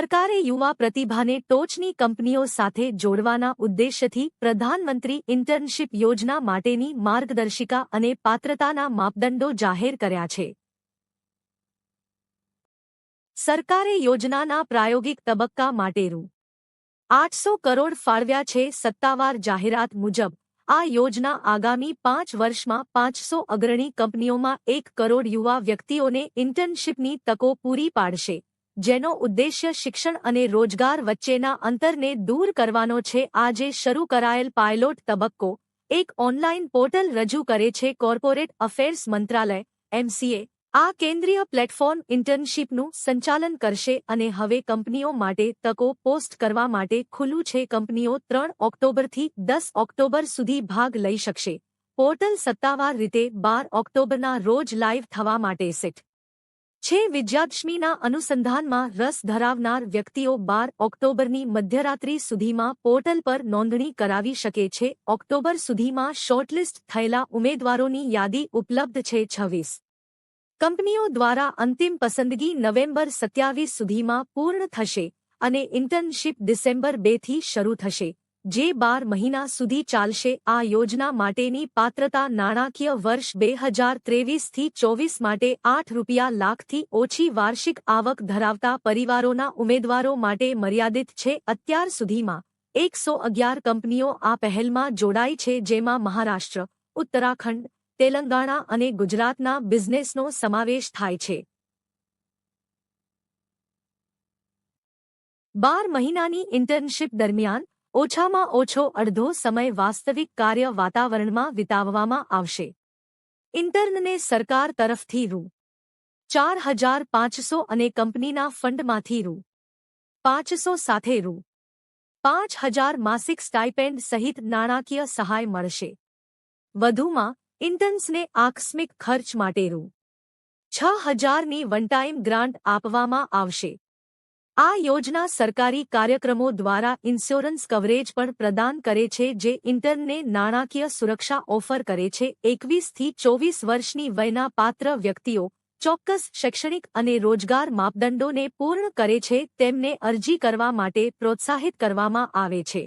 સરકારે યુવા પ્રતિભાને ટોચની કંપનીઓ સાથે જોડવાના ઉદ્દેશ્યથી પ્રધાનમંત્રી ઇન્ટર્નશિપ યોજના માટેની માર્ગદર્શિકા અને પાત્રતાના માપદંડો જાહેર કર્યા છે. સરકારે યોજનાના પ્રાયોગિક તબક્કા માટે રૂ. 800 કરોડ ફાળવ્યા છે. સત્તાવાર જાહેરાત મુજબ આ યોજના આગામી 5 વર્ષમાં 500 અગ્રણી કંપનીઓમાં 1 કરોડ યુવા વ્યક્તિઓને ઇન્ટર્નશિપની તકો પૂરી પાડશે, જેનો ઉદ્દેશ્ય શિક્ષણ અને રોજગાર વચ્ચેના અંતરને દૂર કરવાનો છે. આજે શરૂ કરાયેલ પાયલોટ તબક્કો એક ઓનલાઇન પોર્ટલ રજૂ કરે છે. કોર્પોરેટ અફેર્સ મંત્રાલય (MCA) આ કેન્દ્રીય પ્લેટફોર્મ ઇન્ટર્નશિપનું સંચાલન કરશે અને હવે કંપનીઓ માટે તકો પોસ્ટ કરવા માટે ખુલ્લું છે. કંપનીઓ 3 ઓક્ટોબરથી 10 ઓક્ટોબર સુધી ભાગ લઈ શકશે. પોર્ટલ સત્તાવાર રીતે 12 ઓક્ટોબરના રોજ લાઇવ થવા માટે સેટ છે. વિજયાદશમીના અનુસંધાનમાં રસ ધરાવનાર વ્યક્તિઓ 12 ઓક્ટોબરની મધ્યરાત્રિ સુધીમાં પોર્ટલ પર નોંધણી કરાવી શકે છે. ઓક્ટોબર સુધીમાં શોર્ટલિસ્ટ થયેલા ઉમેદવારોની યાદી ઉપલબ્ધ છે. 26 કંપનીઓ દ્વારા અંતિમ પસંદગી નવેમ્બર 27 સુધીમાં પૂર્ણ થશે અને ઇન્ટર્નશિપ ડિસેમ્બર 2 થી શરૂ થશે, જે 12 મહિના સુધી ચાલશે. આ યોજના માટેની પાત્રતા નાણાકીય વર્ષ 2023થી 24 માટે ₹8 લાખથી ઓછી વાર્ષિક આવક ધરાવતા પરિવારોના ઉમેદવારો માટે મર્યાદિત છે. અત્યાર સુધીમાં 111 કંપનીઓ આ પહેલમાં જોડાઈ છે, જેમાં મહારાષ્ટ્ર, ઉત્તરાખંડ, તેલંગાણા અને ગુજરાતના બિઝનેસનો સમાવેશ થાય છે. 12 મહિનાની ઇન્ટર્નશિપ દરમિયાન ઓછામાં ઓછો અડધો સમય વાસ્તવિક કાર્ય વાતાવરણમાં વિતાવવામાં આવશે. ઇન્ટર્નને સરકાર તરફથી રૂ. 4,500 અને કંપનીના ફંડમાંથી રૂ. 500 સાથે રૂ. 5,000 માસિક સ્ટાઇપેન્ડ સહિત નાણાકીય સહાય મળશે. વધુમાં ઇન્ટર્ન્સને આકસ્મિક ખર્ચ માટે રૂ. 6,000ની વન ટાઇમ ગ્રાન્ટ આપવામાં આવશે. આ યોજના સરકારી કાર્યક્રમો દ્વારા ઇન્સ્યોરન્સ કવરેજ પણ પ્રદાન કરે છે, જે ઇન્ટર્નને નાણાકીય સુરક્ષા ઓફર કરે છે. 21થી 24 વર્ષની વયના પાત્ર વ્યક્તિઓ ચોક્કસ શૈક્ષણિક અને રોજગાર માપદંડોને પૂર્ણ કરે છે તેમને અરજી કરવા માટે પ્રોત્સાહિત કરવામાં આવે છે.